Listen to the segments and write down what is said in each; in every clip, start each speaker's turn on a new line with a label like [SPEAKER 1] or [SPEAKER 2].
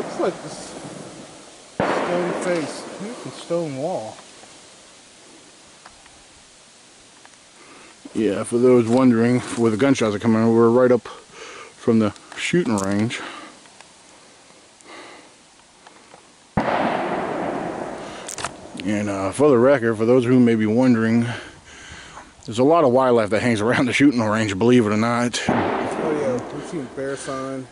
[SPEAKER 1] looks like this stone face. Here's the stone wall.
[SPEAKER 2] Yeah, for those wondering where the gunshots are coming, we're right up from the shooting range. And for the record, for those who may be wondering, there's a lot of wildlife that hangs around the shooting range, believe it or not.
[SPEAKER 1] Oh yeah, we've seen bear sign.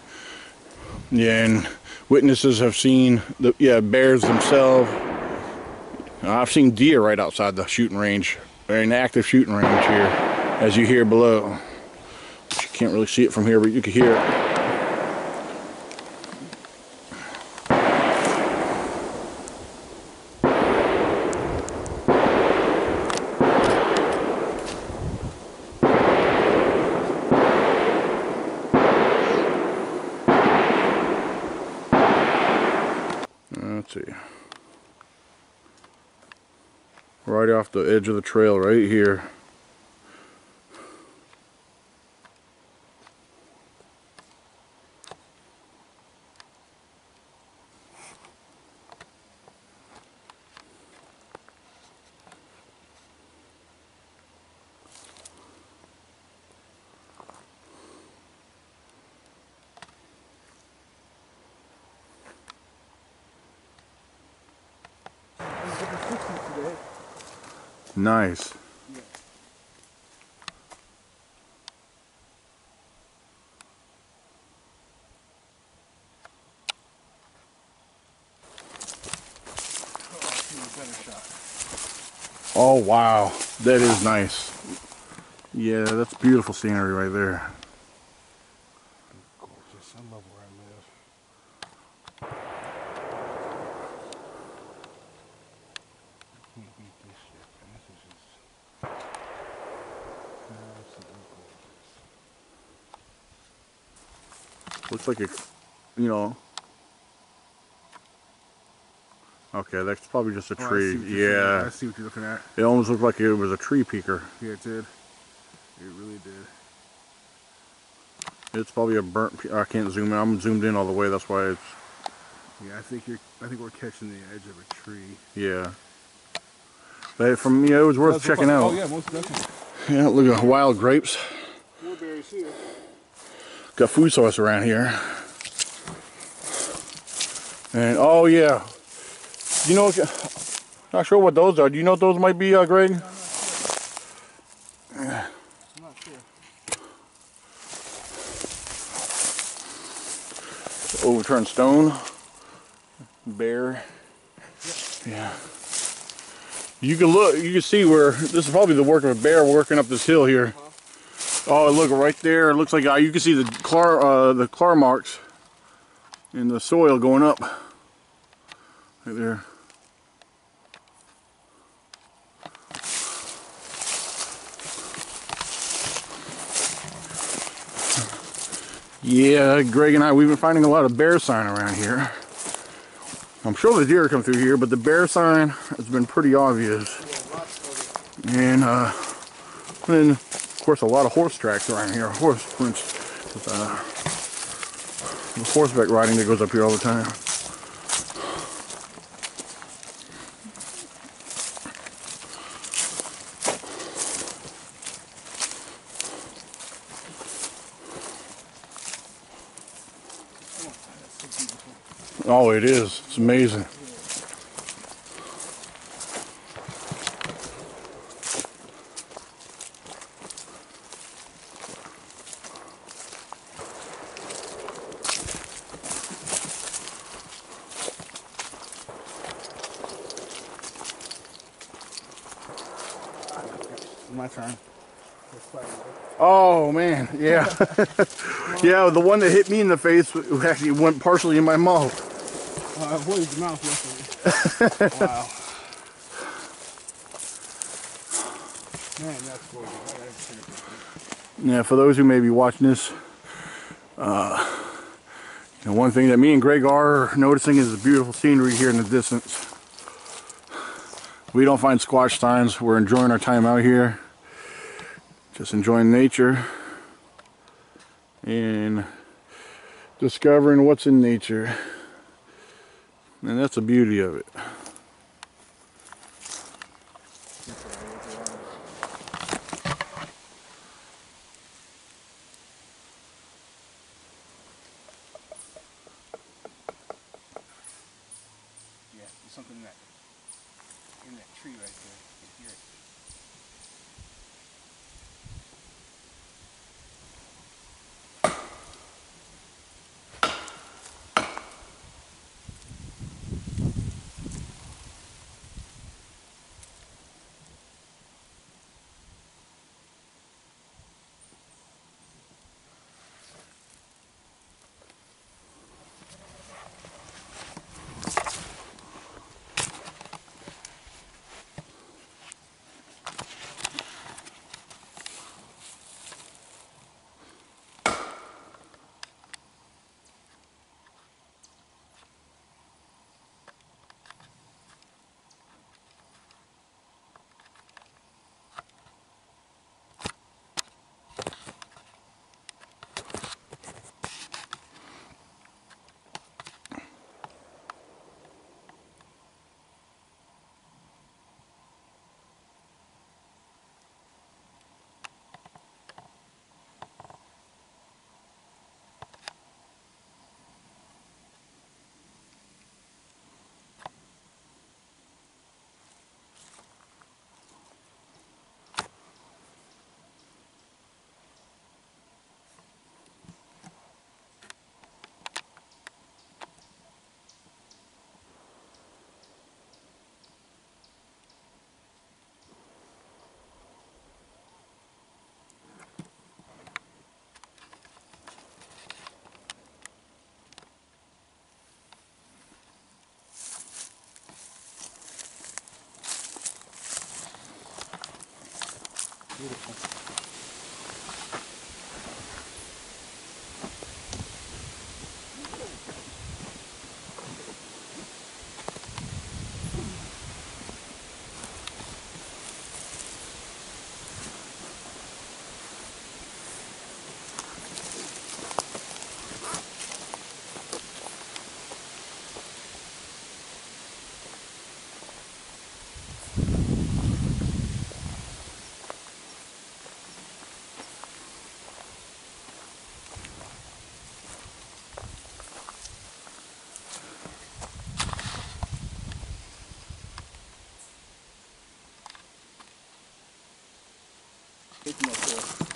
[SPEAKER 2] Yeah, and witnesses have seen the bears themselves. I've seen deer right outside the shooting range, an active shooting range here, as you hear below. You can't really see it from here, but you can hear it. Let's see. Right off the edge of the trail right here. Nice.
[SPEAKER 1] Yeah.
[SPEAKER 2] Oh wow, that is nice. Yeah, that's beautiful scenery right there.
[SPEAKER 1] Gorgeous. I love where I live. Can't beat this shit, man. This is just absolutely gorgeous.
[SPEAKER 2] Looks like it, you know. Okay, that's probably just a tree. Yeah.
[SPEAKER 1] I see what you're looking at.
[SPEAKER 2] It almost looked like it was a tree peaker.
[SPEAKER 1] Yeah, it did. It really did.
[SPEAKER 2] It's probably a burnt. I can't zoom in. I'm zoomed in all the way. That's why it's.
[SPEAKER 1] Yeah, I think we're catching the edge of a tree.
[SPEAKER 2] Yeah. But from it was worth checking out.
[SPEAKER 1] Oh yeah, most definitely.
[SPEAKER 2] Yeah, look at wild grapes.
[SPEAKER 1] More berries here.
[SPEAKER 2] Got food source around here. And oh yeah, you know, not sure what those are. Do you know what those might be, Greg?
[SPEAKER 1] No, I'm not sure.
[SPEAKER 2] Overturned stone. Bear. Yeah. You can look. You can see where this is probably the work of a bear working up this hill here. Oh, look right there. It looks like you can see the claw marks in the soil going up. Right there. Yeah, Greg and we've been finding a lot of bear sign around here. I'm sure the deer come through here, but the bear sign has been pretty obvious. And then, of course, a lot of horse tracks around here. Horse prints. The horseback riding that goes up here all the time. Oh, it is. It's amazing.
[SPEAKER 1] My turn.
[SPEAKER 2] Oh man, yeah. Yeah, the one that hit me in the face actually went partially in my mouth.
[SPEAKER 1] I avoided your mouth yesterday. Wow. Man, that's gorgeous.
[SPEAKER 2] Yeah, for those who may be watching this, one thing that me and Greg are noticing is the beautiful scenery here in the distance. We don't find squash signs. We're enjoying our time out here. Just enjoying nature and discovering what's in nature. And that's the beauty of it.
[SPEAKER 1] Yeah, there's something in that tree right there. You can hear it. Beautiful.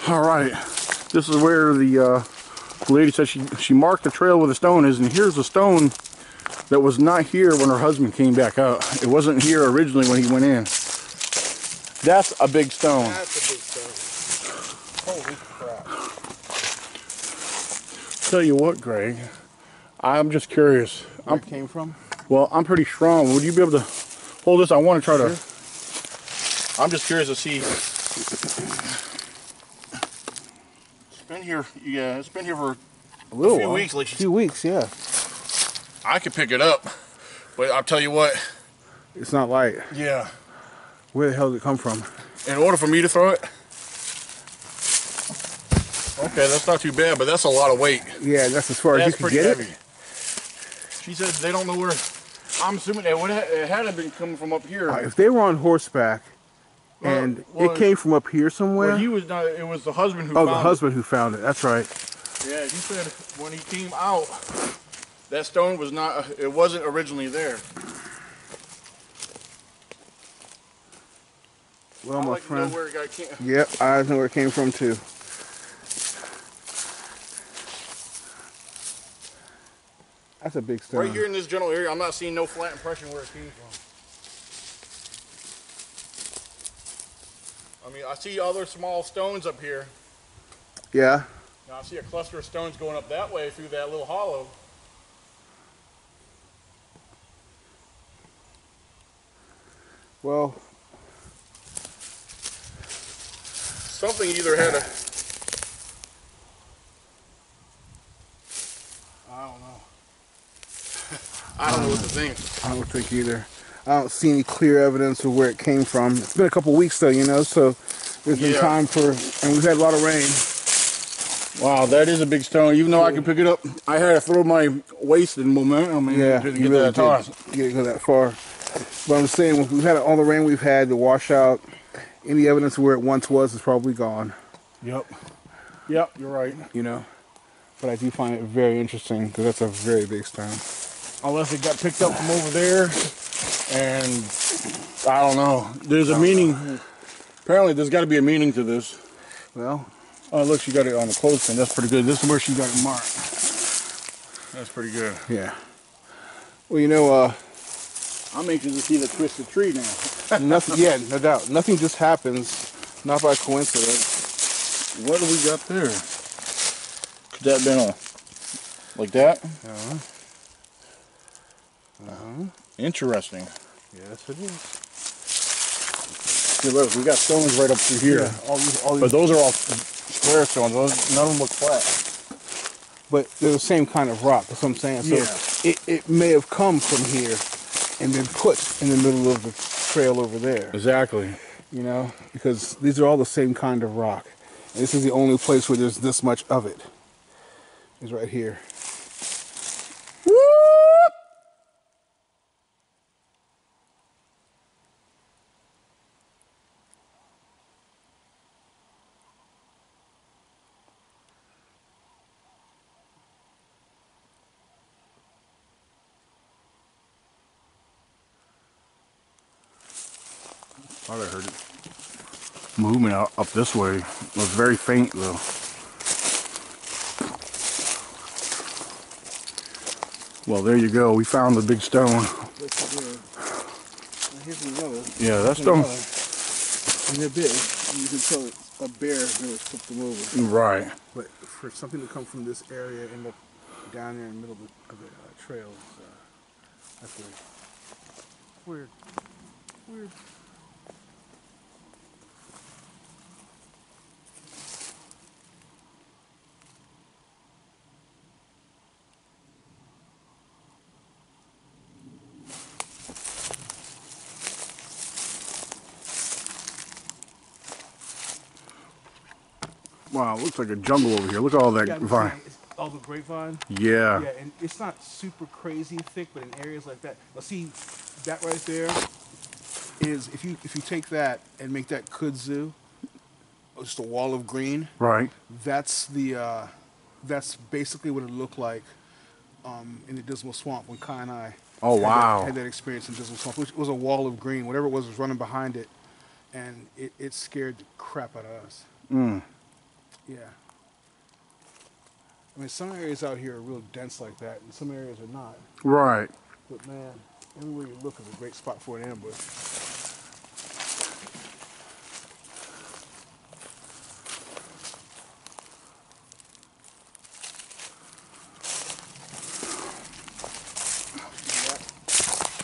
[SPEAKER 2] All right, this is where the lady said she marked the trail where the stone is, and here's the stone that was not here when her husband came back out. It wasn't here originally when he went in. That's a big stone.
[SPEAKER 1] That's a big stone. Holy crap.
[SPEAKER 2] Tell you what, Greg, I'm just curious.
[SPEAKER 1] Where it came from?
[SPEAKER 2] Well, I'm pretty strong. Would you be able to hold this? I want to try to. I'm just curious to see. It's been here, yeah. It's been here for
[SPEAKER 1] A little
[SPEAKER 2] few
[SPEAKER 1] while.
[SPEAKER 2] weeks. Like
[SPEAKER 1] A few weeks, yeah.
[SPEAKER 2] I could pick it up, but I'll tell you what.
[SPEAKER 1] It's not light.
[SPEAKER 2] Yeah.
[SPEAKER 1] Where the hell did it come from?
[SPEAKER 2] In order for me to throw it. Okay, that's not too bad, but that's a lot of weight.
[SPEAKER 1] Yeah, that's as far as you
[SPEAKER 2] That's
[SPEAKER 1] can
[SPEAKER 2] pretty
[SPEAKER 1] get
[SPEAKER 2] heavy.
[SPEAKER 1] it.
[SPEAKER 2] She said they don't know where. I'm assuming it had to been coming from up here.
[SPEAKER 1] If they were on horseback and it came from up here somewhere.
[SPEAKER 2] Well, he was not. It was the husband who.
[SPEAKER 1] Oh,
[SPEAKER 2] found
[SPEAKER 1] the husband who found it. That's right.
[SPEAKER 2] Yeah, he said when he came out, that stone was not. It wasn't originally there.
[SPEAKER 1] Well,
[SPEAKER 2] I'd
[SPEAKER 1] my
[SPEAKER 2] like to
[SPEAKER 1] friend.
[SPEAKER 2] know where it got came.
[SPEAKER 1] Yep, I know where it came from too. That's a big stone.
[SPEAKER 2] Right here in this general area, I'm not seeing no flat impression where it came from. I mean, I see other small stones up here.
[SPEAKER 1] Yeah.
[SPEAKER 2] Now I see a cluster of stones going up that way through that little hollow.
[SPEAKER 1] Well,
[SPEAKER 2] Something either had a. I don't know. I don't know what to think.
[SPEAKER 1] I don't think either. I don't see any clear evidence of where it came from. It's been a couple weeks though, you know, so there's been time for, and we've had a lot of rain.
[SPEAKER 2] Wow, that is a big stone. Even though I can pick it up, I had to throw my waist in momentum and
[SPEAKER 1] Yeah,
[SPEAKER 2] didn't
[SPEAKER 1] you
[SPEAKER 2] get
[SPEAKER 1] really
[SPEAKER 2] that toss.
[SPEAKER 1] didn't go that far. But I'm saying, we've had all the rain we've had, the washout, any evidence of where it once was is probably gone.
[SPEAKER 2] Yep. Yep, you're right.
[SPEAKER 1] You know, but I do find it very interesting because that's a very big stone.
[SPEAKER 2] Unless it got picked up from over there, and I don't know. There's a meaning. Apparently, there's got to be a meaning to this.
[SPEAKER 1] Well,
[SPEAKER 2] oh look, she got it on the clothespin. That's pretty good. This is where she got it marked. That's pretty good.
[SPEAKER 1] yeah. Well, you know,
[SPEAKER 2] I'm anxious to see the twisted tree now.
[SPEAKER 1] nothing. Yeah, no doubt. Nothing just happens, not by coincidence.
[SPEAKER 2] What do we got there? Could that have been a like that? Interesting.
[SPEAKER 1] Yes, it is.
[SPEAKER 2] See, look, we got stones right up through here.
[SPEAKER 1] Yeah, all these,
[SPEAKER 2] but those are all square stones. None of them look flat.
[SPEAKER 1] But they're the same kind of rock. That's what I'm saying. So it may have come from here and been put in the middle of the trail over there.
[SPEAKER 2] Exactly.
[SPEAKER 1] You know, because these are all the same kind of rock. And this is the only place where there's this much of it. It's right here.
[SPEAKER 2] Thought I heard it. Movement up this way. It was very faint though. Well, there you go. We found the big stone.
[SPEAKER 1] Here's another.
[SPEAKER 2] Yeah, that stone.
[SPEAKER 1] And they're big. And you can tell it's a bear really flipped them over.
[SPEAKER 2] Right.
[SPEAKER 1] But for something to come from this area and end up down there in the middle of the trail, that's weird. Weird.
[SPEAKER 2] Wow, it looks like a jungle over here. Look at all that vine.
[SPEAKER 1] All the grapevine?
[SPEAKER 2] Yeah.
[SPEAKER 1] Yeah, and it's not super crazy thick, but in areas like that. Well, see, that right there is, if you take that and make that kudzu, just a wall of green.
[SPEAKER 2] Right.
[SPEAKER 1] That's basically what it looked like in the Dismal Swamp when Kai and I had that experience in Dismal Swamp, which was a wall of green. Whatever it was running behind it, and it scared the crap out of us.
[SPEAKER 2] Mm.
[SPEAKER 1] Yeah. I mean, some areas out here are real dense like that, and some areas are not.
[SPEAKER 2] Right.
[SPEAKER 1] But man, everywhere you look is a great spot for an ambush.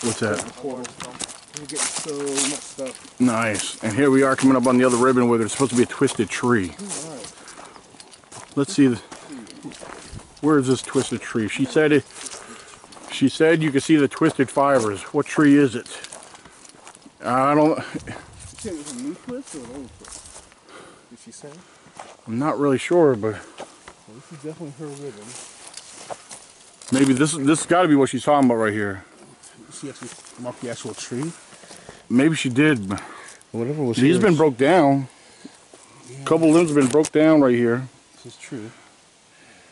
[SPEAKER 2] What's that?
[SPEAKER 1] You're getting so much stuff.
[SPEAKER 2] Nice. And here we are coming up on the other ribbon where there's supposed to be a twisted tree.
[SPEAKER 1] All right.
[SPEAKER 2] Let's see. Where is this twisted tree? She said you could see the twisted fibers. What tree is it? I don't.
[SPEAKER 1] Did she say it was a new twist or an old twist? Did she say?
[SPEAKER 2] I'm not really sure, but
[SPEAKER 1] Well, this is definitely her ribbon.
[SPEAKER 2] maybe this got to be what she's talking about right here.
[SPEAKER 1] She actually marked the actual tree.
[SPEAKER 2] Maybe she did. But
[SPEAKER 1] Whatever was.
[SPEAKER 2] these been broke down. A couple limbs have been broke down right here.
[SPEAKER 1] This is true.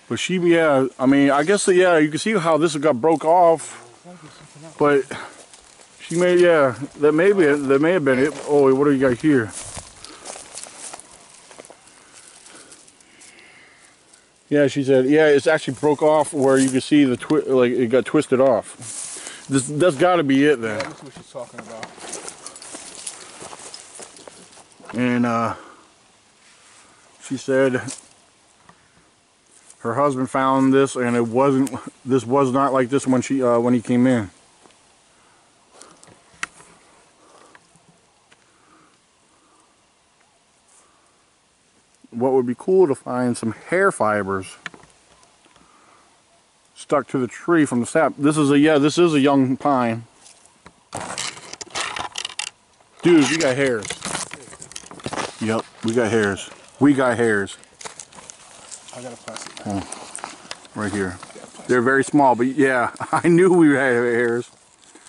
[SPEAKER 2] But I mean, I guess, you can see how this got broke off. But she that may have been it. Oh, what do you got here? Yeah, she said, it's actually broke off where you can see the like it got twisted off. That's got to be it then.
[SPEAKER 1] Yeah, that's what she's talking about.
[SPEAKER 2] And she said her husband found this, and this was not like this when he came in. What would be cool to find some hair fibers stuck to the tree from the sap. This is a young pine. Dude, we got hairs. Yep, we got hairs. We got hairs.
[SPEAKER 1] I got a plastic bag.
[SPEAKER 2] Right here. They're very small, but yeah, I knew we had hairs.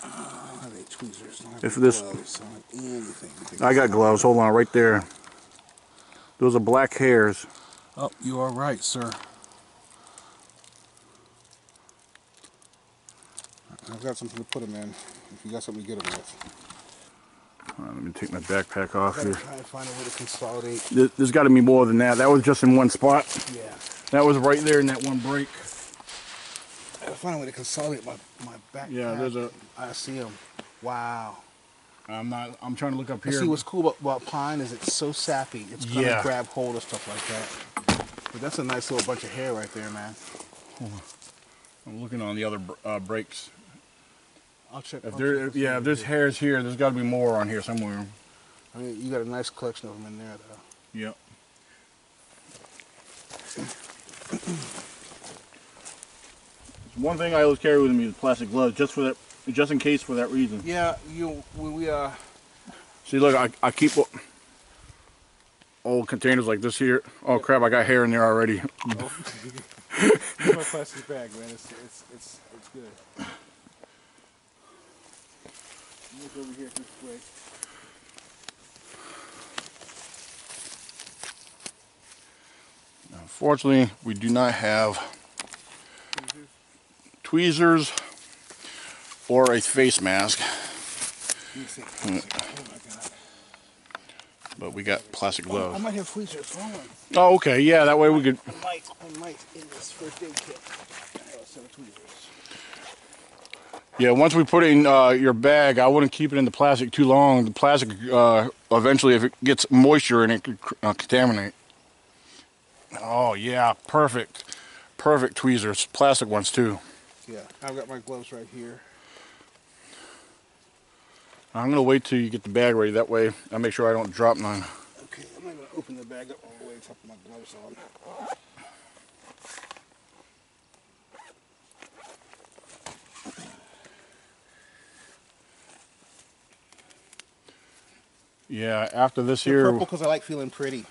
[SPEAKER 1] I don't have any tweezers. I don't have
[SPEAKER 2] If
[SPEAKER 1] any
[SPEAKER 2] this,
[SPEAKER 1] gloves. I don't have anything.
[SPEAKER 2] I got gloves. Hold on, right there. Those are black hairs.
[SPEAKER 1] Oh, you are right, sir. I've got something to put them in. If you got something to get them with.
[SPEAKER 2] Let me take my backpack off
[SPEAKER 1] I
[SPEAKER 2] here.
[SPEAKER 1] gotta try and find a way to consolidate.
[SPEAKER 2] There's got to be more than that. That was just in one spot.
[SPEAKER 1] Yeah.
[SPEAKER 2] That was right there in that one break.
[SPEAKER 1] I gotta find a way to consolidate my backpack.
[SPEAKER 2] Yeah, there's a.
[SPEAKER 1] I see them. Wow.
[SPEAKER 2] I'm trying to look up here.
[SPEAKER 1] See what's cool about pine is it's so sappy. It's gonna grab hold of stuff like that. But that's a nice little bunch of hair right there, man.
[SPEAKER 2] I'm looking on the other breaks.
[SPEAKER 1] I'll check.
[SPEAKER 2] If there's hairs here, there's got to be more on here somewhere.
[SPEAKER 1] I mean, you got a nice collection of them in there, though.
[SPEAKER 2] Yep. One thing I always carry with me is plastic gloves, just in case, for that reason.
[SPEAKER 1] Yeah,
[SPEAKER 2] See, look, I keep old containers like this here. Oh crap! I got hair in there already.
[SPEAKER 1] Oh. Here's my plastic bag, man. It's good. Look over here this way.
[SPEAKER 2] Unfortunately, we do not have tweezers or a face mask.
[SPEAKER 1] Oh my God.
[SPEAKER 2] But we got plastic gloves.
[SPEAKER 1] I might have tweezers. Hold on.
[SPEAKER 2] Oh, okay. Yeah, that way we could.
[SPEAKER 1] I might in this first aid kit. I have a set of tweezers.
[SPEAKER 2] Yeah, once we put it in your bag, I wouldn't keep it in the plastic too long. The plastic, eventually, if it gets moisture in it, could contaminate. Oh, yeah, perfect. Perfect tweezers. Plastic ones, too.
[SPEAKER 1] Yeah, I've got my gloves right here.
[SPEAKER 2] I'm going to wait till you get the bag ready. That way, I make sure I don't drop none.
[SPEAKER 1] Okay, I'm not going to open the bag up all the way until I put my gloves on.
[SPEAKER 2] Yeah, after this
[SPEAKER 1] They're
[SPEAKER 2] here...
[SPEAKER 1] purple because I like feeling pretty.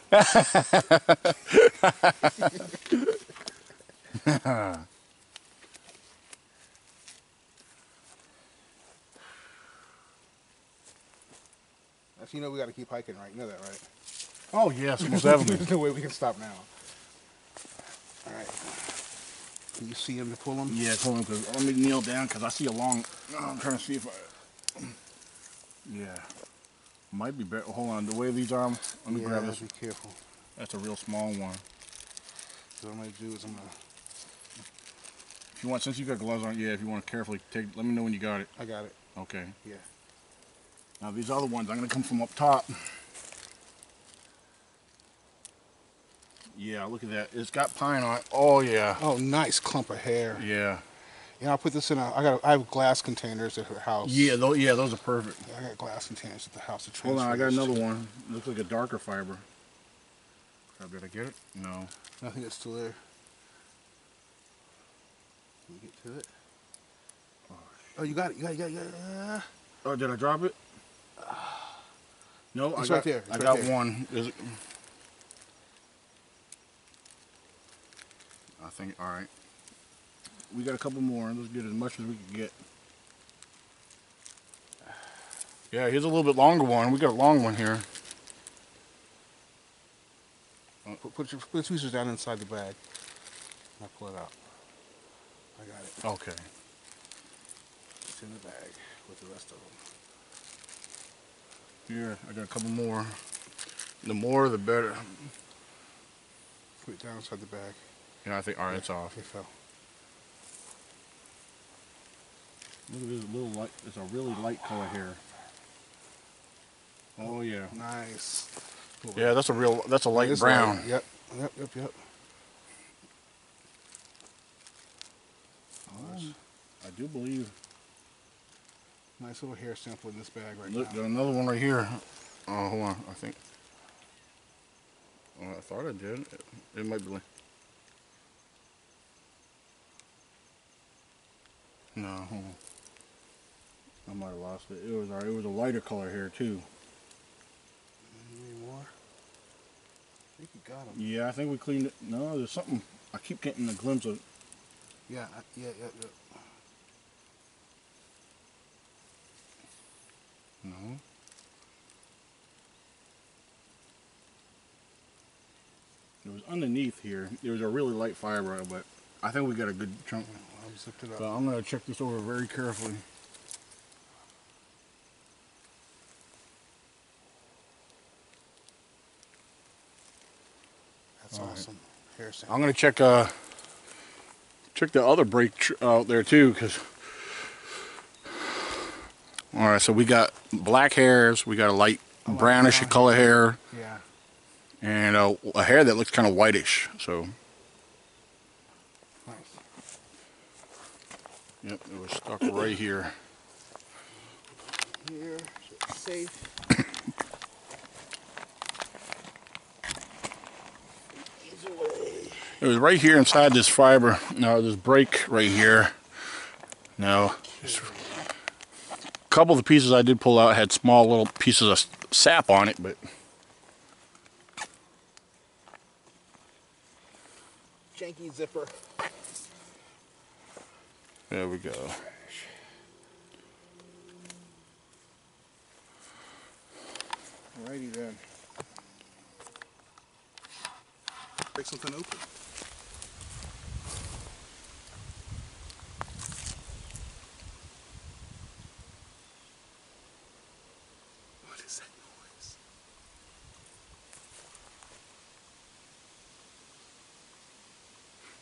[SPEAKER 1] You know we got to keep hiking, right? You know that, right?
[SPEAKER 2] Oh, yes, most definitely.
[SPEAKER 1] There's no way we can stop now. All right. Can you see him to pull him?
[SPEAKER 2] Yeah, pull him. Let me kneel down because I see a long... I'm trying to see if I... Yeah. Might be better. Hold on. The way these are, let me grab this.
[SPEAKER 1] Be careful.
[SPEAKER 2] That's a real small one.
[SPEAKER 1] So what I'm going to do is I'm going to...
[SPEAKER 2] If you want, since you got gloves on, yeah, if you want to carefully take... Let me know when you got it.
[SPEAKER 1] I got it.
[SPEAKER 2] Okay.
[SPEAKER 1] Yeah.
[SPEAKER 2] Now these other ones, I'm going to come from up top. Yeah, look at that. It's got pine on it. Oh, yeah.
[SPEAKER 1] Oh, nice clump of hair.
[SPEAKER 2] Yeah.
[SPEAKER 1] You know, I'll put this in I have glass containers at her house.
[SPEAKER 2] Yeah, those are perfect.
[SPEAKER 1] I got glass containers at the house.
[SPEAKER 2] Hold on, I got another one. It looks like a darker fiber. Did I get it? No.
[SPEAKER 1] I think it's still there. Can you get to it? Oh, you got it. You got it.
[SPEAKER 2] Oh, did I drop it? No,
[SPEAKER 1] it's right there.
[SPEAKER 2] I got one. Is it? I think, all right. We got a couple more. Let's get as much as we can get. Yeah, here's a little bit longer one. We got a long one here.
[SPEAKER 1] Put your tweezers down inside the bag. I'll pull it out. I got it.
[SPEAKER 2] Okay.
[SPEAKER 1] It's in the bag with the rest of them.
[SPEAKER 2] Here, I got a couple more. The more, the better.
[SPEAKER 1] Put it down inside the bag.
[SPEAKER 2] Yeah, I think, all right, it's off.
[SPEAKER 1] It fell.
[SPEAKER 2] Look at this little light. It's a really light color here. Oh, yeah.
[SPEAKER 1] Nice.
[SPEAKER 2] Yeah, that's a light brown.
[SPEAKER 1] Light. Yep.
[SPEAKER 2] I do believe.
[SPEAKER 1] Nice little hair sample in this bag right
[SPEAKER 2] Look,
[SPEAKER 1] now.
[SPEAKER 2] there's another one right here. Oh, hold on. I think. Oh, I thought I did. It might be. No, hold on. I might have lost it. It was a lighter color here too.
[SPEAKER 1] Any more? I think you got him.
[SPEAKER 2] Yeah, I think we cleaned it. No, there's something. I keep getting a glimpse of.
[SPEAKER 1] Yeah.
[SPEAKER 2] No. It was underneath here. There was a really light fiber, but I think we got a good chunk.
[SPEAKER 1] I'll zip it up.
[SPEAKER 2] So I'm going to check this over very carefully.
[SPEAKER 1] That's awesome. Hair sample.
[SPEAKER 2] I'm going to check the other break out there too, because. All right, so we got black hairs. We got a light brownish color hair.
[SPEAKER 1] Yeah.
[SPEAKER 2] And a hair that looks kind of whitish. So.
[SPEAKER 1] Nice.
[SPEAKER 2] Yep, it was stuck right here.
[SPEAKER 1] Here, safe.
[SPEAKER 2] It was right here inside this fiber. Now this break right here. Now, a couple of the pieces I did pull out had small little pieces of sap on it, but
[SPEAKER 1] Janky zipper.
[SPEAKER 2] there we go.
[SPEAKER 1] Alrighty then. Break something open. What is that noise?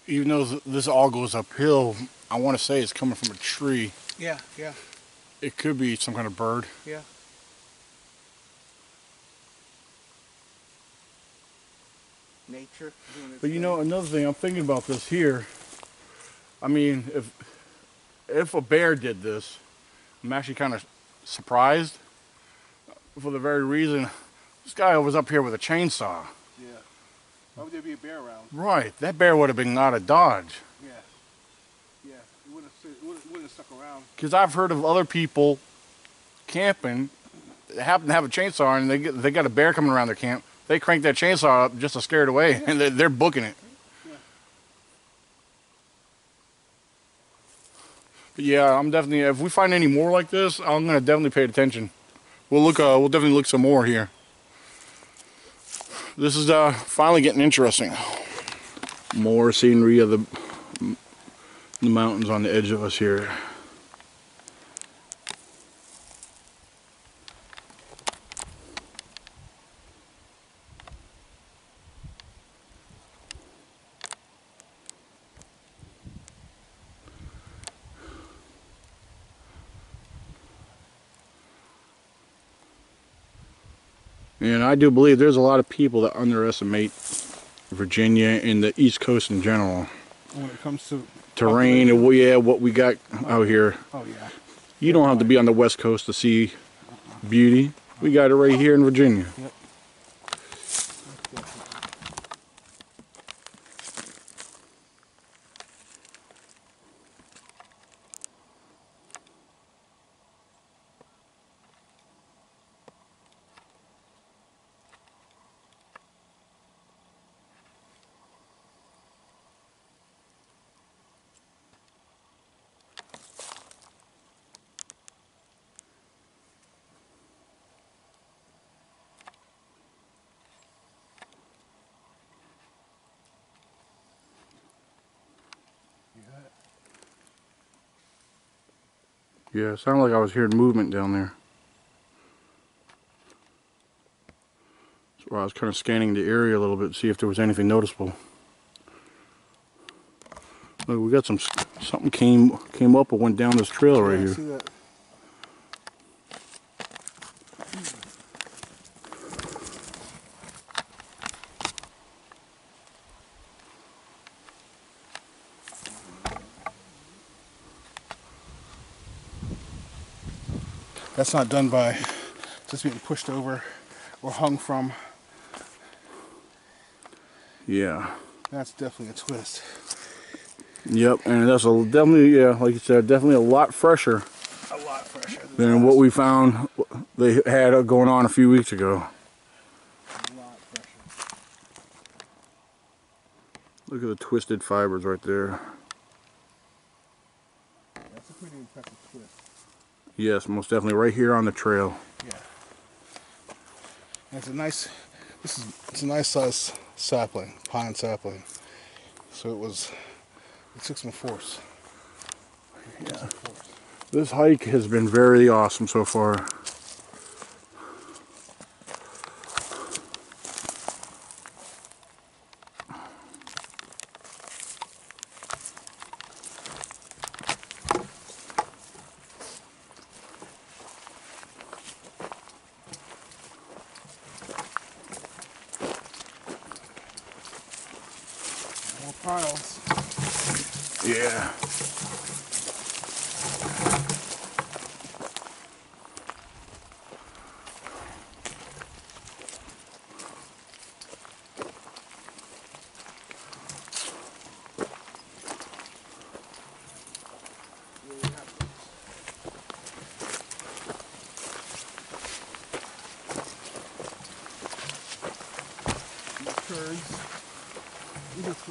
[SPEAKER 2] Even though this all goes uphill, I want to say it's coming from a tree.
[SPEAKER 1] Yeah.
[SPEAKER 2] It could be some kind of bird.
[SPEAKER 1] Yeah. Nature doing its
[SPEAKER 2] But you know, another thing, I'm thinking about this here. I mean, if a bear did this, I'm actually kind of surprised for the very reason this guy was up here with a chainsaw.
[SPEAKER 1] Yeah. Why would there be a bear around?
[SPEAKER 2] Right, that bear would have been out of Dodge.
[SPEAKER 1] Yeah. It wouldn't have stuck around.
[SPEAKER 2] Because I've heard of other people camping that happen to have a chainsaw and they got a bear coming around their camp. They crank that chainsaw up just to scare it away, and they're booking it.
[SPEAKER 1] Yeah.
[SPEAKER 2] But yeah, I'm definitely. If we find any more like this, I'm gonna definitely pay attention. We'll look. We'll definitely look some more here. This is finally getting interesting. More scenery of the mountains on the edge of us here. And I do believe there's a lot of people that underestimate Virginia and the East Coast in general.
[SPEAKER 1] When it comes to
[SPEAKER 2] terrain and what we got out here.
[SPEAKER 1] Oh yeah.
[SPEAKER 2] You don't have to be on the West Coast to see beauty. We got it right here in Virginia.
[SPEAKER 1] Yep.
[SPEAKER 2] Yeah, it sounded like I was hearing movement down there. So I was kind of scanning the area a little bit to see if there was anything noticeable. Look, we got something came up and went down this trail right here.
[SPEAKER 1] I see that. That's not done by just being pushed over or hung from.
[SPEAKER 2] Yeah.
[SPEAKER 1] That's definitely a twist.
[SPEAKER 2] Yep, and that's definitely, yeah, like you said, definitely a lot fresher.
[SPEAKER 1] A lot fresher
[SPEAKER 2] than what we found they had going on a few weeks ago.
[SPEAKER 1] A lot fresher.
[SPEAKER 2] Look at the twisted fibers right there.
[SPEAKER 1] That's a pretty impressive twist.
[SPEAKER 2] Yes, most definitely right here on the trail.
[SPEAKER 1] Yeah. And it's a nice, it's a nice size sapling, pine sapling. So it took some force.
[SPEAKER 2] Yeah. This hike has been very awesome so far.
[SPEAKER 1] More piles.
[SPEAKER 2] Yeah.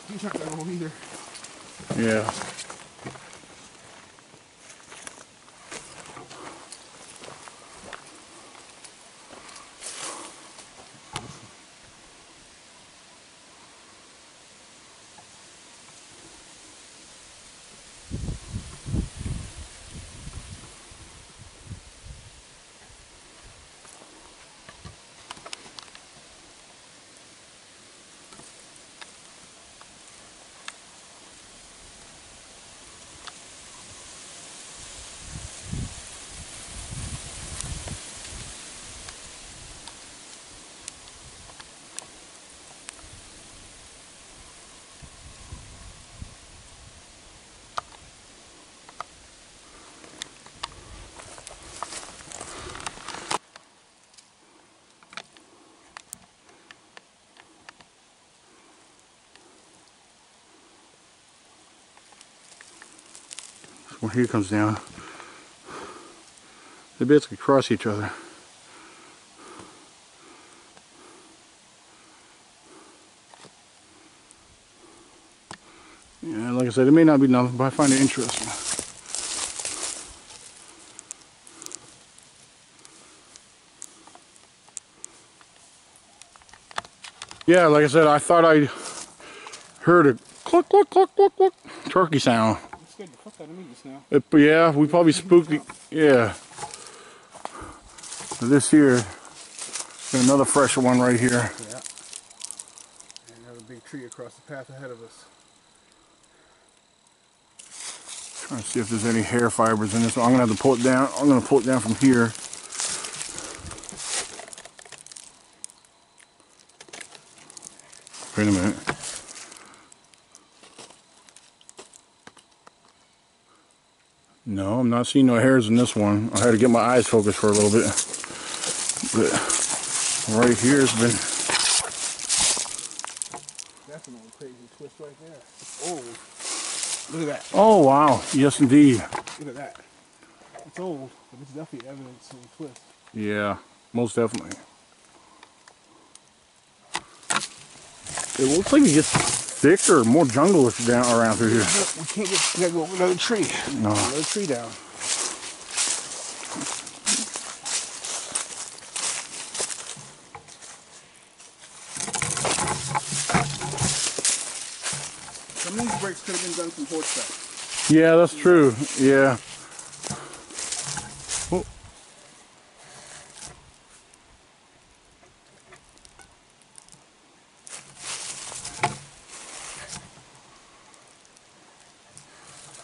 [SPEAKER 1] These aren't that old either.
[SPEAKER 2] Yeah. Well, here comes down. They basically cross each other. Yeah, like I said, it may not be nothing, but I find it interesting. Yeah, like I said, I thought I heard a cluck, cluck, cluck, cluck, cluck turkey sound.
[SPEAKER 1] You scared the fuck out of me just now.
[SPEAKER 2] Yeah, we probably spooked it. Yeah. So this here, another fresh one right here.
[SPEAKER 1] Yeah. And another big tree across the path ahead of us.
[SPEAKER 2] Trying to see if there's any hair fibers in this one. I'm gonna have to pull it down. I'm gonna pull it down from here. Wait a minute. No, I'm not seeing no hairs in this one. I had to get my eyes focused for a little bit. But right here has been...
[SPEAKER 1] That's an old crazy twist right there. It's old. Look at that.
[SPEAKER 2] Oh, wow. Yes, indeed.
[SPEAKER 1] Look at that. It's old, but it's definitely evidence of a twist.
[SPEAKER 2] Yeah, most definitely. It looks like it gets thicker, more jungle-ish down around through here.
[SPEAKER 1] We can't get, we gotta go over another tree.
[SPEAKER 2] No.
[SPEAKER 1] Another tree down. Some of these breaks could have been done from horseback.
[SPEAKER 2] Yeah, that's true. Yeah. Oh.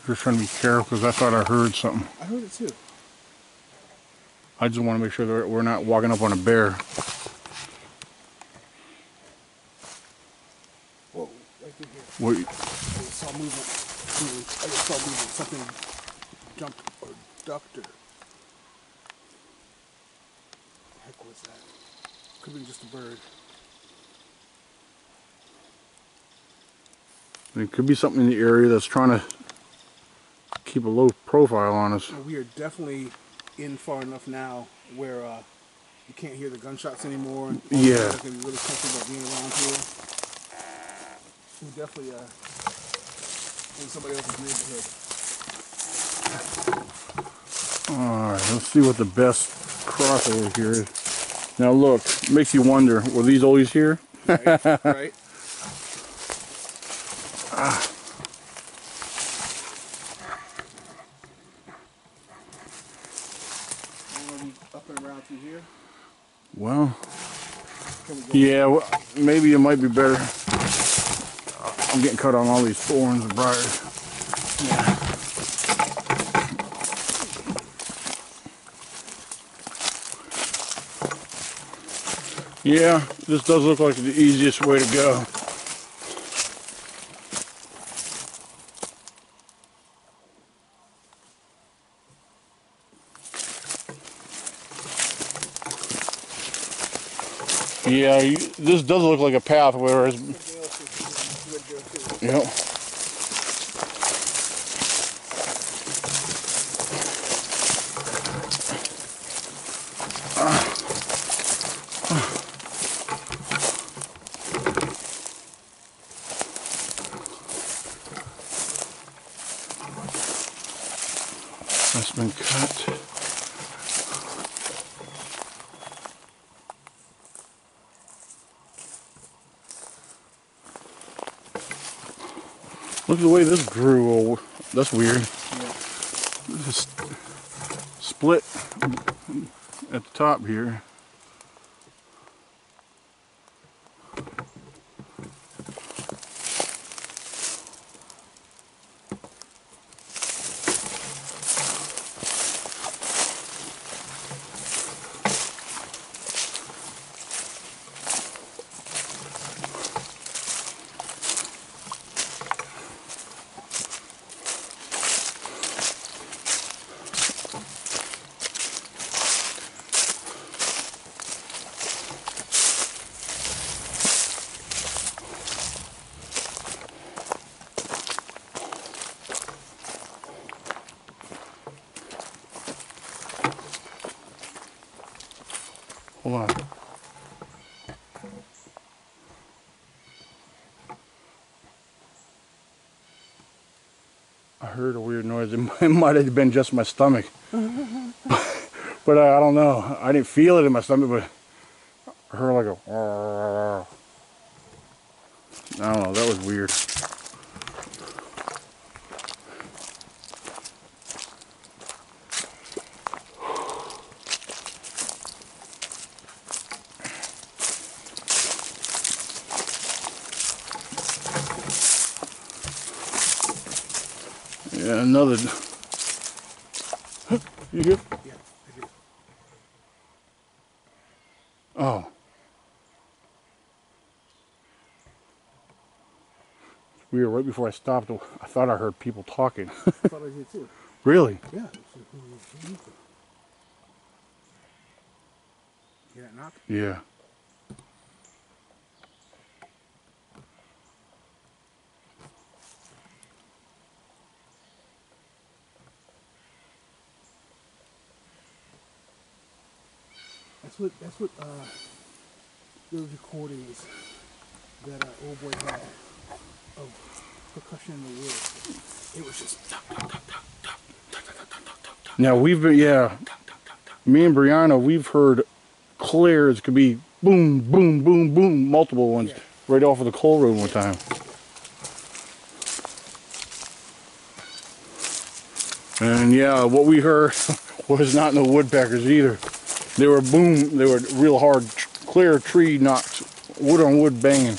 [SPEAKER 2] Just trying to be careful because I thought I heard something.
[SPEAKER 1] I heard it too.
[SPEAKER 2] I just want to make sure that we're not walking up on a bear.
[SPEAKER 1] Whoa, right through here.
[SPEAKER 2] What?
[SPEAKER 1] I just saw movement. I just saw movement. Something jumped or ducked or... What the heck was that? Could have been just a bird.
[SPEAKER 2] It could be something in the area that's trying to keep a low profile on us.
[SPEAKER 1] We are definitely in far enough now where you can't hear the gunshots anymore. And
[SPEAKER 2] yeah.
[SPEAKER 1] I can be really comfortable about being around here. We're definitely in somebody else's neighborhood.
[SPEAKER 2] Alright, let's see what the best crossover here is. Now look, makes you wonder, were these always here?
[SPEAKER 1] Right, right. Up and around through here?
[SPEAKER 2] Well, yeah, well, maybe it might be better. I'm getting cut on all these thorns and briars. Yeah. Yeah, this does look like the easiest way to go. Yeah, this does look like a path, whereas... Yep. That's been cut. Look at the way this grew. Oh, that's weird. Yeah. This is split at the top here. Hold on. I heard a weird noise. It might have been just my stomach. But I don't know. I didn't feel it in my stomach, but I heard like a... I don't know. That was weird. Yeah, another. You here?
[SPEAKER 1] Yeah, I do.
[SPEAKER 2] Oh. We were right before I stopped. I thought I heard people talking.
[SPEAKER 1] I thought I did too.
[SPEAKER 2] Really?
[SPEAKER 1] Yeah. Hear that knock?
[SPEAKER 2] Yeah.
[SPEAKER 1] That's what those recordings that old boy had of percussion in the woods. It was just
[SPEAKER 2] Now we've been, yeah. Me and Brianna, we've heard clear. It could be boom, boom, boom, boom, multiple ones, yeah, right off of the coal road one time. And yeah, what we heard was not no woodpeckers either. They were boom, they were real hard, clear tree knocks, wood on wood banging.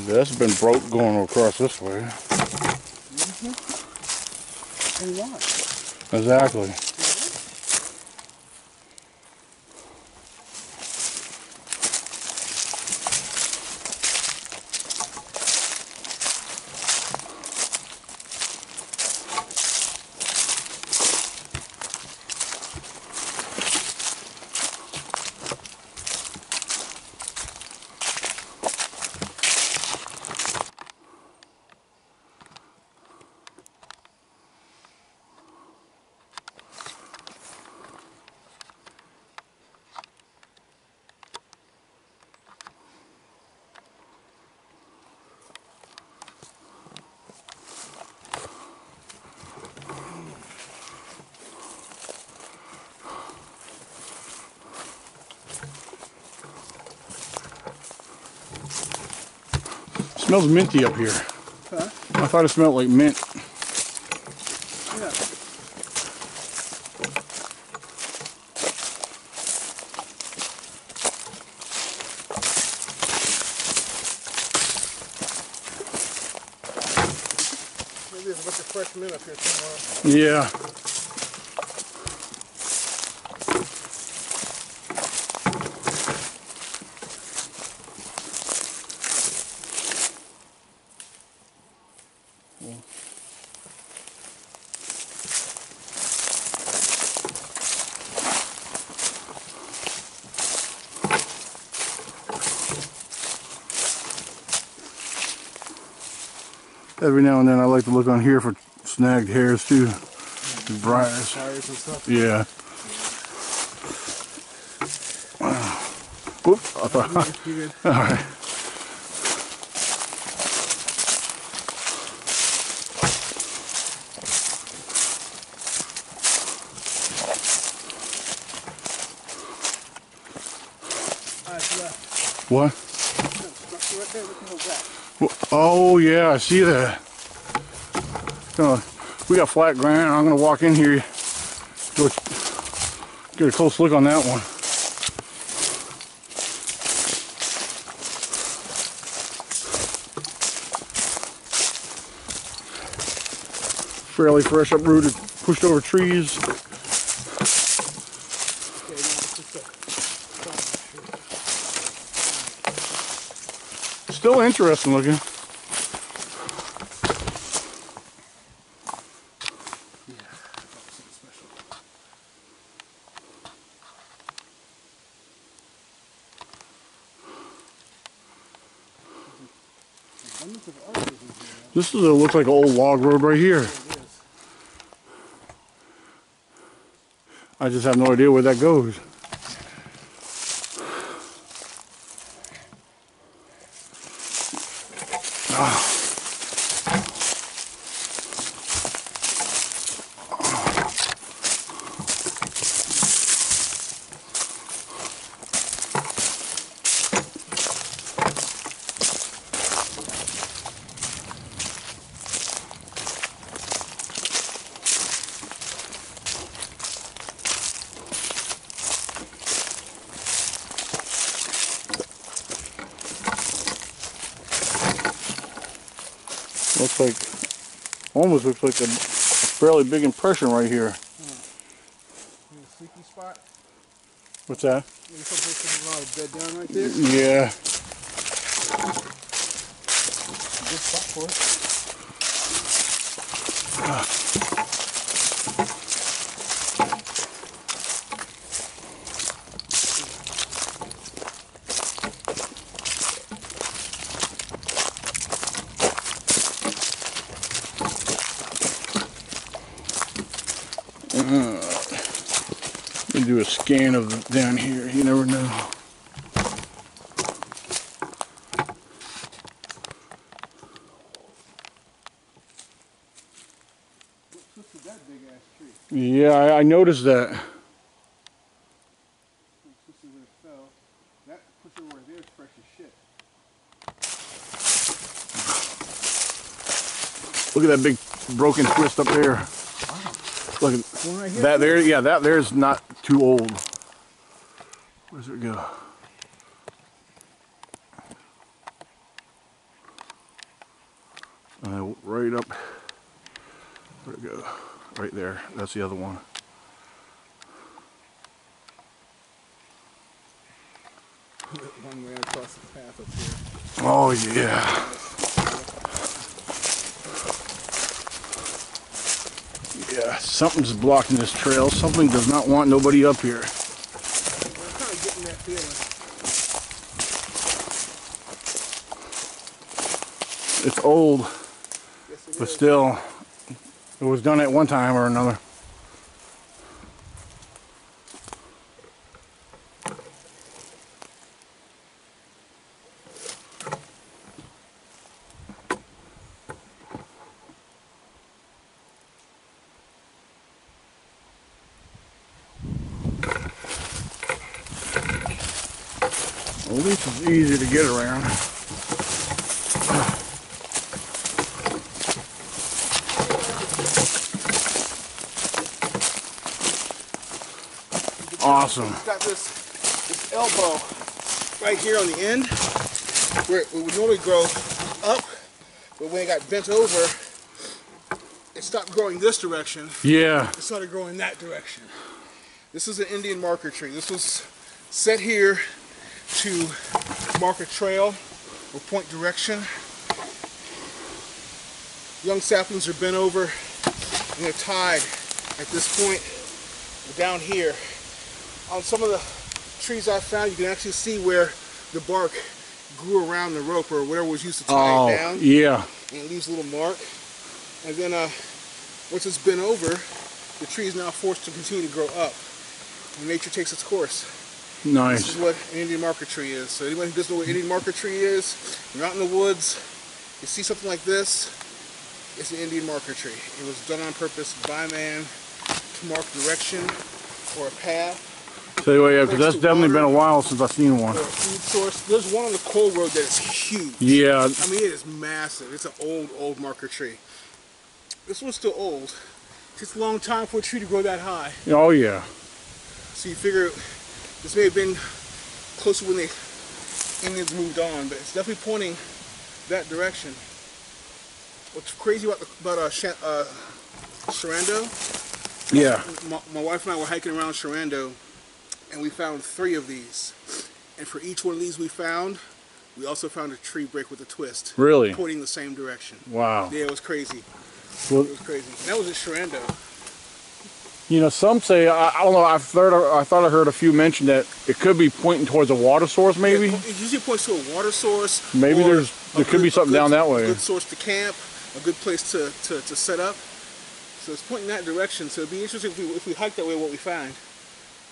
[SPEAKER 2] That's been broke going across this way.
[SPEAKER 1] And why?
[SPEAKER 2] Exactly. smells minty up here.
[SPEAKER 1] Huh?
[SPEAKER 2] I thought it smelled like mint.
[SPEAKER 1] Yeah. Maybe there's a bunch of fresh mint up here somewhere.
[SPEAKER 2] Yeah. Every now and then I like to look on here for snagged hairs too. Briars.
[SPEAKER 1] Briars and stuff.
[SPEAKER 2] Yeah. Wow. Whoop. I thought.
[SPEAKER 1] You good?
[SPEAKER 2] All right. What?
[SPEAKER 1] Right there, look at that.
[SPEAKER 2] Oh yeah, I see that. We got flat ground. I'm gonna walk in here, go get a close look on that one. Fairly fresh, uprooted, pushed over trees. Still interesting looking. This looks like an old log road right here. I just have no idea where that goes. Looks like, almost looks like a fairly big impression right here.
[SPEAKER 1] Sleepy spot?
[SPEAKER 2] What's that?
[SPEAKER 1] Maybe someplace a lot of bed down right there?
[SPEAKER 2] Yeah.
[SPEAKER 1] Good spot for it.
[SPEAKER 2] Let me do a scan of down here. You never know.
[SPEAKER 1] What's with that big ass tree?
[SPEAKER 2] Yeah, I noticed that.
[SPEAKER 1] This is where it fell. That pusher over there is fresh as shit.
[SPEAKER 2] Look at that big broken twist up there. Look at
[SPEAKER 1] Right here.
[SPEAKER 2] that there. Yeah, that there's not too old. Where's it go? Right up. Where'd it go? Right there. That's the other one.
[SPEAKER 1] One way across the path up here.
[SPEAKER 2] Oh yeah. Yeah, something's blocking this trail. Something does not want nobody up here.
[SPEAKER 1] I'm kind of getting that feeling.
[SPEAKER 2] It's old,
[SPEAKER 1] Yes, it
[SPEAKER 2] but
[SPEAKER 1] is.
[SPEAKER 2] still, it was done at one time or another. Well, at least it's easy to get around. Awesome.
[SPEAKER 1] It's got this elbow right here on the end where it would normally grow up, but when it got bent over, it stopped growing this direction.
[SPEAKER 2] Yeah.
[SPEAKER 1] It started growing that direction. This is an Indian marker tree. This was set here to mark a trail or point direction. Young saplings are bent over and they're tied at this point down here. On some of the trees I found, you can actually see where the bark grew around the rope or whatever was used to tie it down.
[SPEAKER 2] Yeah.
[SPEAKER 1] And it leaves a little mark. And then once it's bent over, the tree is now forced to continue to grow up. And nature takes its course.
[SPEAKER 2] Nice.
[SPEAKER 1] This is what an Indian marker tree is. So anyone who doesn't know what an Indian marker tree is, you're out in the woods, you see something like this, it's an Indian marker tree. It was done on purpose by man to mark direction or a path.
[SPEAKER 2] So yeah, because that's definitely been a while since I've seen one.
[SPEAKER 1] Or a food source. There's one on the Coal Road that is huge.
[SPEAKER 2] Yeah.
[SPEAKER 1] I mean, it is massive. It's an old marker tree. This one's still old. It takes a long time for a tree to grow that high.
[SPEAKER 2] Oh yeah.
[SPEAKER 1] So you figure this may have been close to when the Indians moved on, but it's definitely pointing that direction. What's crazy about Sharando?
[SPEAKER 2] Yeah.
[SPEAKER 1] My wife and I were hiking around Sharando, and we found 3 of these. And for each one of these we found, we also found a tree break with a twist.
[SPEAKER 2] Really?
[SPEAKER 1] Pointing the same direction.
[SPEAKER 2] Wow.
[SPEAKER 1] Yeah, it was crazy.
[SPEAKER 2] Well,
[SPEAKER 1] It was crazy. And that was at Sharando.
[SPEAKER 2] you know, some say, I don't know, I thought I heard a few mention that it could be pointing towards a water source, maybe?
[SPEAKER 1] Yeah, it usually points to a water source.
[SPEAKER 2] Maybe there could be something down that way.
[SPEAKER 1] A good source to camp, a good place to set up. So it's pointing that direction. So it'd be interesting if we hike that way, what we find,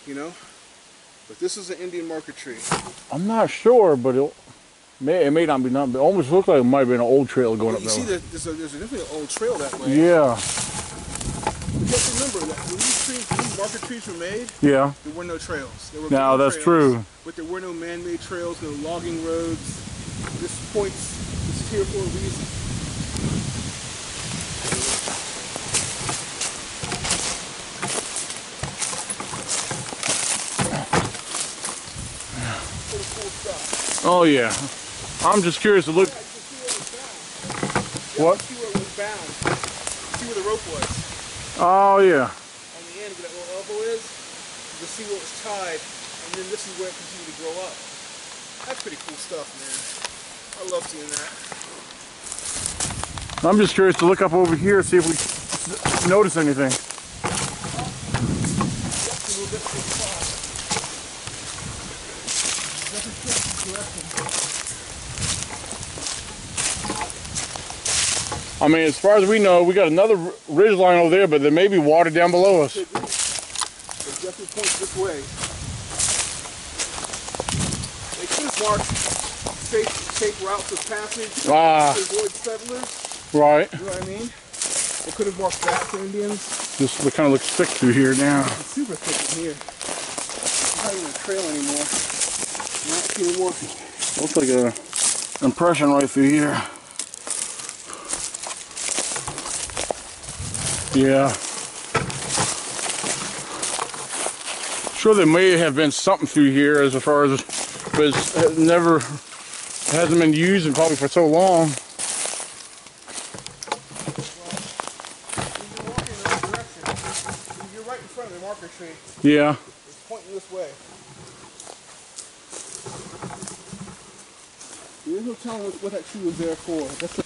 [SPEAKER 1] you know? But this is an Indian marker tree.
[SPEAKER 2] I'm not sure, but it may not be but it almost looks like it might have been an old trail going up
[SPEAKER 1] You
[SPEAKER 2] there.
[SPEAKER 1] see, there's definitely an old trail that way.
[SPEAKER 2] Yeah.
[SPEAKER 1] You have to remember that when these marker trees were made,
[SPEAKER 2] Yeah.
[SPEAKER 1] there were no trails. There were
[SPEAKER 2] No, that's
[SPEAKER 1] trails,
[SPEAKER 2] true.
[SPEAKER 1] But there were no man-made trails, no logging roads. This is here for a reason.
[SPEAKER 2] Oh yeah. I'm just curious to look. What?
[SPEAKER 1] See where it was bound. See where the rope was.
[SPEAKER 2] Oh yeah.
[SPEAKER 1] On the end where that little elbow is, you can see where it was tied, and then this is where it continued to grow up. That's pretty cool stuff, man. I love seeing that.
[SPEAKER 2] I'm just curious to look up over here, see if we notice anything. I mean, as far as we know, we got another ridge line over there, but there may be water down below us.
[SPEAKER 1] It definitely points this way. They could have marked safe routes of passage to avoid settlers.
[SPEAKER 2] Right.
[SPEAKER 1] You know what I mean? They could have marked that for Indians.
[SPEAKER 2] This kind of looks thick through here now.
[SPEAKER 1] It's super thick in here. It's not even a trail anymore. Not anymore.
[SPEAKER 2] Looks like an impression right through here. Yeah. Sure, there may have been something through here as far as, but it hasn't been used and probably for so long.
[SPEAKER 1] You're right in front of the marker tree.
[SPEAKER 2] Yeah.
[SPEAKER 1] It's pointing this way. There's no telling what that tree was there for. That's a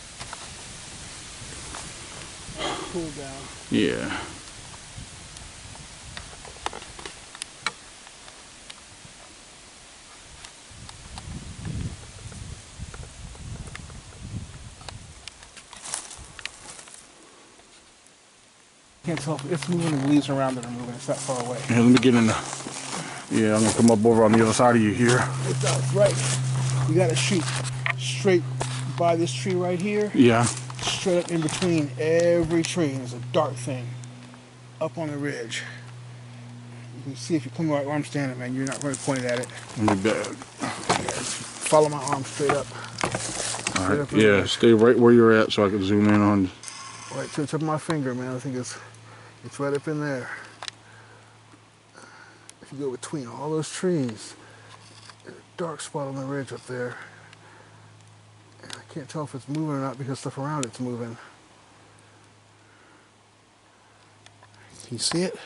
[SPEAKER 1] cool down.
[SPEAKER 2] Yeah.
[SPEAKER 1] Can't tell if it's moving, the leaves around that are moving. It's that far away.
[SPEAKER 2] Yeah, let me get in the. Yeah, I'm gonna come up over on the other side of you here.
[SPEAKER 1] It does, right. You gotta shoot straight by this tree right here.
[SPEAKER 2] Yeah.
[SPEAKER 1] Straight up in between every tree. There's a dark thing up on the ridge. You can see if you come right where I'm standing, man, you're not going to point it at it.
[SPEAKER 2] Let me
[SPEAKER 1] Follow my arm straight up.
[SPEAKER 2] All right, yeah, stay right where you're at so I can zoom in on.
[SPEAKER 1] Right to the tip of my finger, man. I think it's right up in there. If you go between all those trees, there's a dark spot on the ridge up there. And I can't tell if it's moving or not because stuff around it's moving. Can you see it?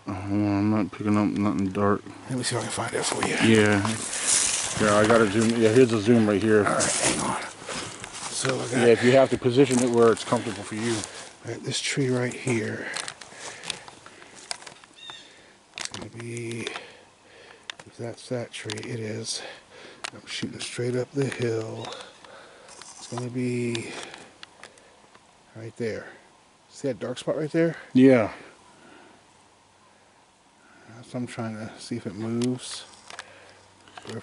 [SPEAKER 2] I'm not picking up nothing dark.
[SPEAKER 1] Let me see if I can find it for you.
[SPEAKER 2] Yeah, I gotta zoom. Yeah, here's a zoom right here.
[SPEAKER 1] All right, hang on. So I got,
[SPEAKER 2] yeah, if you have to position it where it's comfortable for you.
[SPEAKER 1] Right, this tree right here. It's gonna be, if that's that tree, it is. I'm shooting straight up the hill. It's gonna be right there. See that dark spot right there?
[SPEAKER 2] Yeah.
[SPEAKER 1] So I'm trying to see if it moves.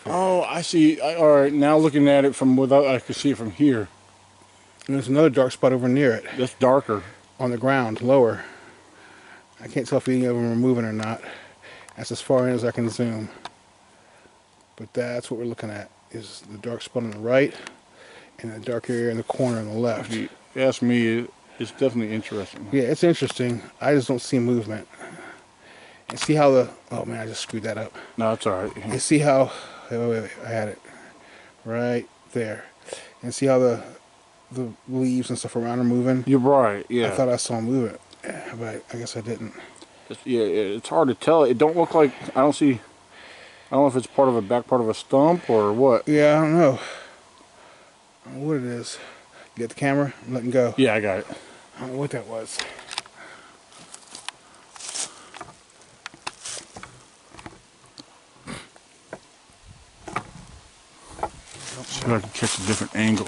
[SPEAKER 2] Oh, I see. All right, now looking at it from without, I can see it from here.
[SPEAKER 1] And there's another dark spot over near it.
[SPEAKER 2] That's darker.
[SPEAKER 1] On the ground, lower. I can't tell if any of them are moving or not. That's as far in as I can zoom. But that's what we're looking at, is the dark spot on the right and the dark area in the corner on the left.
[SPEAKER 2] If you ask me, it's definitely interesting.
[SPEAKER 1] Yeah, it's interesting. I just don't see movement. And see how the, oh man, I just screwed that up.
[SPEAKER 2] No, it's all right.
[SPEAKER 1] And see how, wait, I had it right there. And see how the leaves and stuff around are moving?
[SPEAKER 2] You're right, yeah.
[SPEAKER 1] I thought I saw movement, but I guess I didn't.
[SPEAKER 2] Yeah, it's hard to tell. It don't look like, I don't know if it's part of a back part of a stump or what.
[SPEAKER 1] Yeah, I don't know. I don't know what it is. You got the camera? I'm letting go.
[SPEAKER 2] Yeah, I got it.
[SPEAKER 1] I don't know what that was.
[SPEAKER 2] See if I can catch a different angle.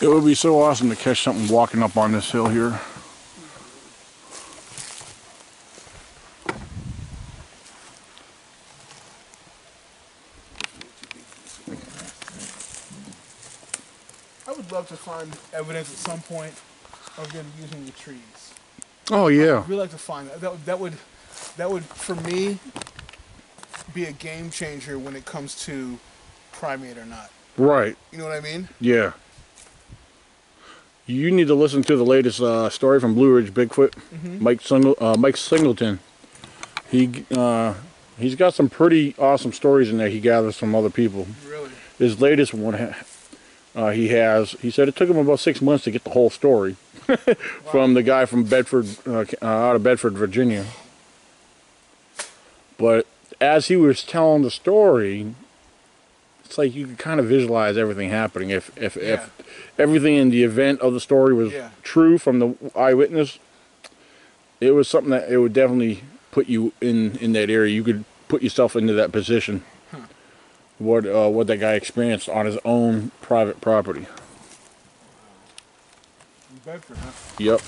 [SPEAKER 2] It would be so awesome to catch something walking up on this hill here.
[SPEAKER 1] I would love to find evidence at some point of them using the trees.
[SPEAKER 2] Oh yeah.
[SPEAKER 1] I'd really like to find that. That would for me be a game changer when it comes to primate or not.
[SPEAKER 2] Right.
[SPEAKER 1] You know what I mean?
[SPEAKER 2] Yeah. You need to listen to the latest story from Blue Ridge Bigfoot. Mm-hmm. Mike Singleton. He's got some pretty awesome stories in there. He gathers from other people.
[SPEAKER 1] Really?
[SPEAKER 2] His latest one, he said it took him about 6 months to get the whole story from the guy from Bedford, out of Bedford, Virginia. But as he was telling the story, it's like you could kind of visualize everything happening. If everything in the event of the story was true from the eyewitness, it was something that it would definitely put you in that area. You could put yourself into that position. What that guy experienced on his own private property.
[SPEAKER 1] In Bedford, huh?
[SPEAKER 2] Yep.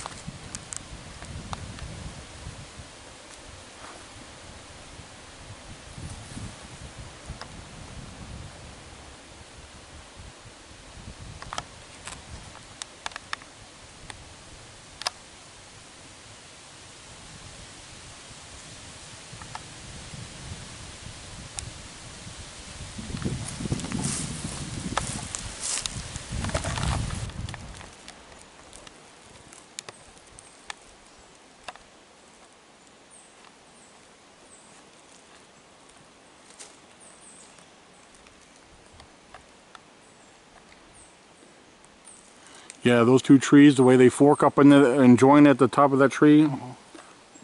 [SPEAKER 2] Yeah, those two trees, the way they fork up and join at the top of that tree,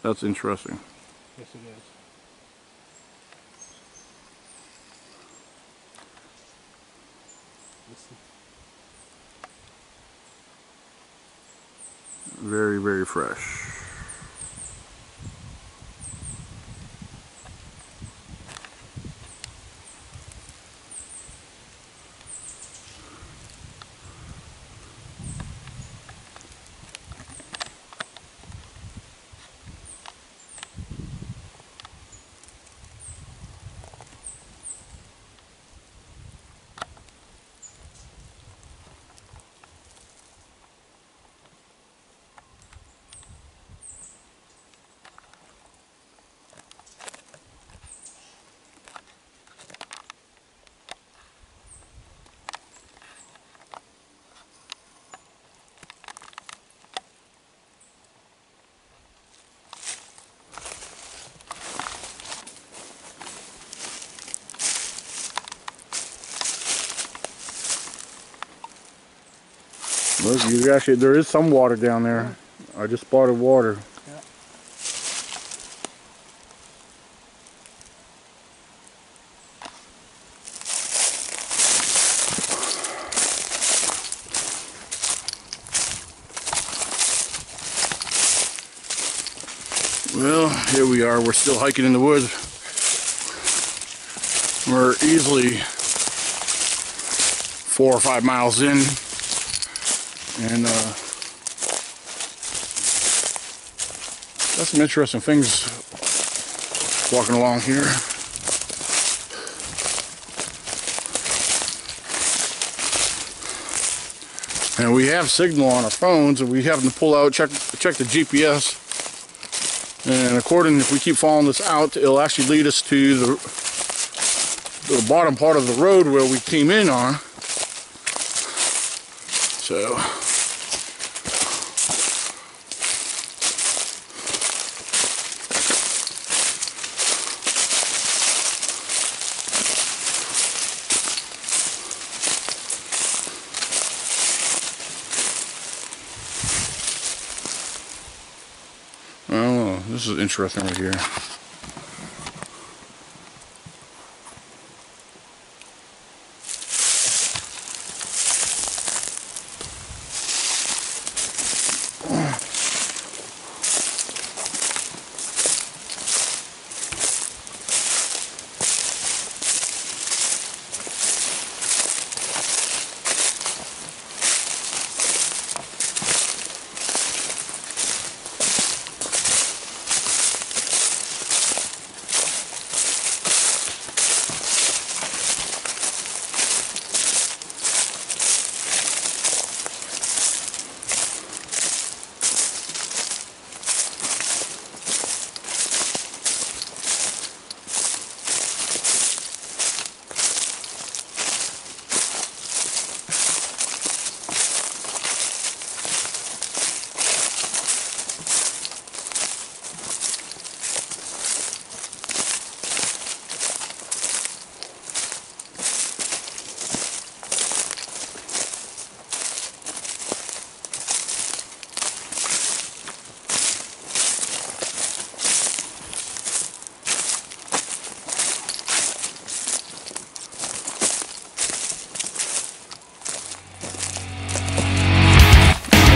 [SPEAKER 2] that's interesting.
[SPEAKER 1] Yes, it is.
[SPEAKER 2] Very, very fresh. Look, you actually, there is some water down there. I just spotted water.
[SPEAKER 1] Yeah.
[SPEAKER 2] Well, here we are. We're still hiking in the woods. We're easily 4 or 5 miles in, and got some interesting things walking along here. And we have signal on our phones, and we happen to pull out, check the GPS. And according, if we keep following this out, it'll actually lead us to the bottom part of the road where we came in on. So, oh, this is interesting right here.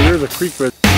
[SPEAKER 2] There's a creek bed.